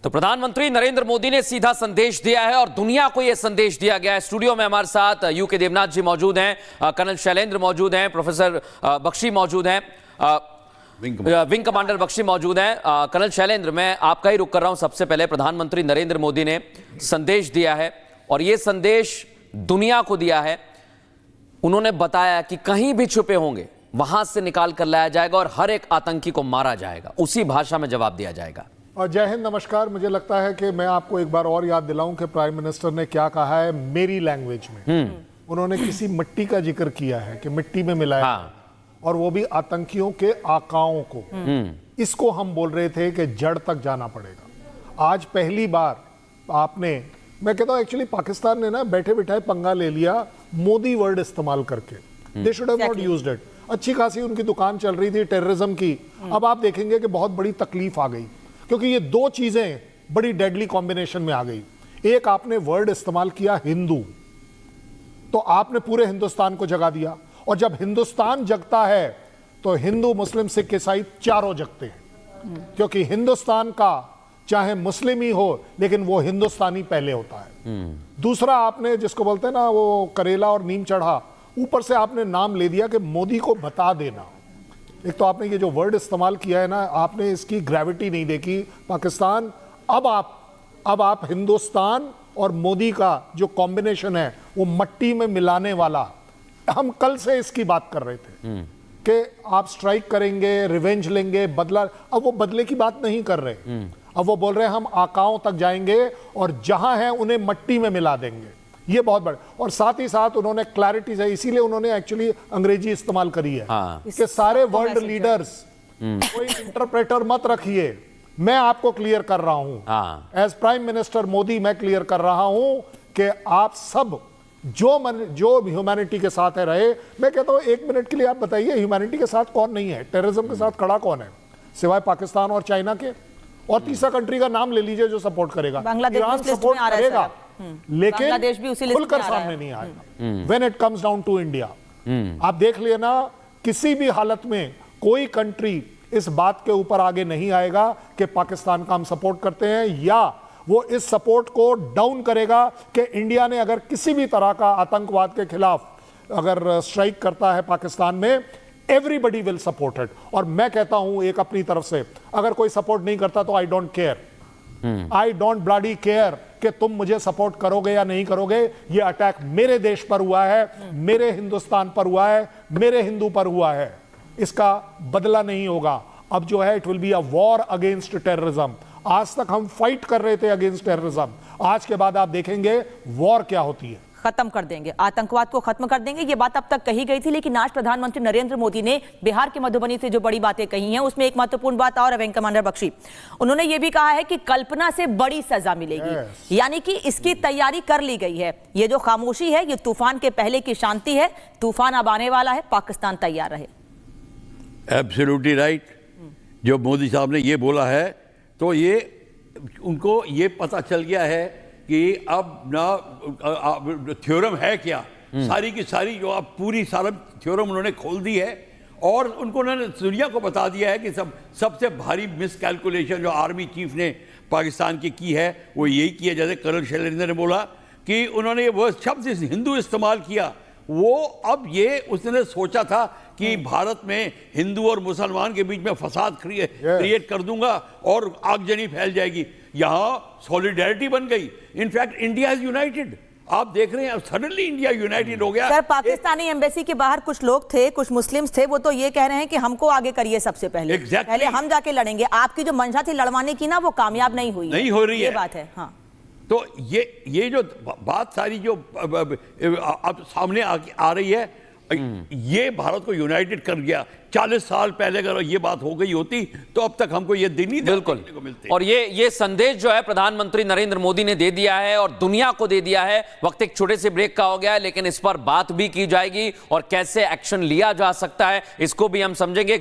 तो प्रधानमंत्री नरेंद्र मोदी ने सीधा संदेश दिया है और दुनिया को यह संदेश दिया गया है। स्टूडियो में हमारे साथ यूके देवनाथ जी मौजूद हैं, कर्नल शैलेंद्र मौजूद हैं, प्रोफेसर बख्शी मौजूद हैं, विंग कमांडर बख्शी मौजूद हैं। कर्नल शैलेंद्र, मैं आपका ही रुख कर रहा हूं। सबसे पहले प्रधानमंत्री नरेंद्र मोदी ने संदेश दिया है और यह संदेश दुनिया को दिया है। उन्होंने बताया कि कहीं भी छुपे होंगे वहां से निकाल कर लाया जाएगा और हर एक आतंकी को मारा जाएगा, उसी भाषा में जवाब दिया जाएगा। और जय हिंद, नमस्कार। मुझे लगता है कि मैं आपको एक बार और याद दिलाऊं कि प्राइम मिनिस्टर ने क्या कहा है मेरी लैंग्वेज में। उन्होंने किसी मिट्टी का जिक्र किया है कि मिट्टी में मिलाया, और वो भी आतंकियों के आकाओं को। इसको हम बोल रहे थे कि जड़ तक जाना पड़ेगा। आज पहली बार आपने, मैं कहता हूं एक्चुअली पाकिस्तान ने ना बैठे बिठाए पंगा ले लिया मोदी वर्ड इस्तेमाल करके। They should have not used it. अच्छी खासी उनकी दुकान चल रही थी टेररिज्म की। अब आप देखेंगे कि बहुत बड़ी तकलीफ आ गई, क्योंकि ये दो चीजें बड़ी डेडली कॉम्बिनेशन में आ गई। एक, आपने वर्ड इस्तेमाल किया हिंदू, तो आपने पूरे हिंदुस्तान को जगा दिया। और जब हिंदुस्तान जगता है तो हिंदू, मुस्लिम, सिख, ईसाई चारों जगते हैं, क्योंकि हिंदुस्तान का चाहे मुस्लिम ही हो लेकिन वो हिंदुस्तानी पहले होता है। दूसरा, आपने जिसको बोलते हैं ना वो करेला और नीम चढ़ा, ऊपर से आपने नाम ले दिया कि मोदी को बता देना। एक तो आपने ये जो वर्ड इस्तेमाल किया है ना, आपने इसकी ग्रेविटी नहीं देखी। पाकिस्तान, अब आप हिंदुस्तान और मोदी का जो कॉम्बिनेशन है वो मट्टी में मिलाने वाला। हम कल से इसकी बात कर रहे थे कि आप स्ट्राइक करेंगे, रिवेंज लेंगे, बदला। अब वो बदले की बात नहीं कर रहे। अब वो बोल रहे हैं हम आकाओं तक जाएंगे और जहां हैं उन्हें मट्टी में मिला देंगे। ये बहुत बड़ा। और साथ ही साथ उन्होंने क्लैरिटी से, इसीलिए उन्होंने एक्चुअली अंग्रेजी इस्तेमाल करी है कि सारे वर्ल्ड लीडर्स कोई इंटरप्रेटर मत रखिए, मैं आपको क्लियर कर रहा हूं। एज प्राइम मिनिस्टर मोदी मैं क्लियर कर रहा हूं कि आप सब जो ह्यूमैनिटी के साथ है रहे। मैं कहता हूं एक मिनट के लिए आप बताइए, ह्यूमैनिटी के साथ कौन नहीं है? टेररिज्म के साथ खड़ा कौन है सिवाय पाकिस्तान और चाइना के? और तीसरा कंट्री का नाम ले लीजिए जो सपोर्ट करेगा। ईरान सपोर्ट करेगा लेकिन खुलकर सामने नहीं आएगा when it comes down to India. आप देख लेना, किसी भी हालत में कोई कंट्री इस बात के ऊपर आगे नहीं आएगा कि पाकिस्तान का हम सपोर्ट करते हैं, या वो इस सपोर्ट को डाउन करेगा कि इंडिया ने अगर किसी भी तरह का आतंकवाद के खिलाफ अगर स्ट्राइक करता है पाकिस्तान में, एवरीबडी विल सपोर्ट इट। और मैं कहता हूं एक अपनी तरफ से, अगर कोई सपोर्ट नहीं करता तो I don't care. I don't bloody care कि तुम मुझे सपोर्ट करोगे या नहीं करोगे। ये अटैक मेरे देश पर हुआ है, मेरे हिंदुस्तान पर हुआ है, मेरे हिंदू पर हुआ है। इसका बदला नहीं होगा। अब जो है it will be a war against terrorism. आज तक हम फाइट कर रहे थे अगेंस्ट टेररिज्म, आज के बाद आप देखेंगे वॉर क्या होती है। खत्म कर देंगे आतंकवाद को, खत्म कर देंगे। ये बात अब तक कही गई थी, लेकिन आज प्रधानमंत्री नरेंद्र मोदी ने बिहार के मधुबनी से जो बड़ी बातें कही हैं उसमें एक महत्वपूर्ण बात और है, विंग कमांडर बख्शी। उन्होंने ये भी कहा है कि कल्पना से बड़ी सजा मिलेगी। यानी कि इसकी तैयारी कर ली गई है। ये जो खामोशी है ये तूफान के पहले की शांति है। तूफान अब आने वाला है, पाकिस्तान तैयार रहे। Absolutely right. जो मोदी साहब ने ये बोला है तो ये उनको ये पता चल गया है कि अब ना थ्योरम है क्या, सारी की सारी जो आप पूरी सारा थ्योरम उन्होंने खोल दी है। और उन्होंने दुनिया को बता दिया है कि सबसे भारी मिसकैलकुलेशन जो आर्मी चीफ ने पाकिस्तान की है वो यही की है। जैसे कर्नल शैलेंद्र ने बोला कि उन्होंने वो शब्द हिंदू इस्तेमाल किया, वो अब ये उसने सोचा था कि भारत में हिंदू और मुसलमान के बीच में फसाद क्रिएट कर दूंगा और आगजनी फैल जाएगी। यहां सॉलिडेरिटी बन गई। In fact India is United. आप देख रहे हैं सडनली इंडिया यूनाइटेड हो गया। सर, पाकिस्तानी एम्बेसी के बाहर कुछ लोग थे, कुछ मुस्लिम्स थे, वो तो ये कह रहे हैं कि हमको आगे करिए सबसे पहले। पहले हम जाके लड़ेंगे। आपकी जो मंशा थी लड़वाने की ना, वो कामयाब नहीं हुई, नहीं हो रही है। ये बात है। हाँ, तो ये जो बात सारी जो अब सामने आ रही है, ये भारत को यूनाइटेड कर गया। 40 साल पहले अगर ये बात हो गई होती तो अब तक हमको ये दिन ही बिल्कुल को मिलते। और ये संदेश जो है प्रधानमंत्री नरेंद्र मोदी ने दे दिया है और दुनिया को दे दिया है। वक्त एक छोटे से ब्रेक का हो गया है, लेकिन इस पर बात भी की जाएगी और कैसे एक्शन लिया जा सकता है इसको भी हम समझेंगे।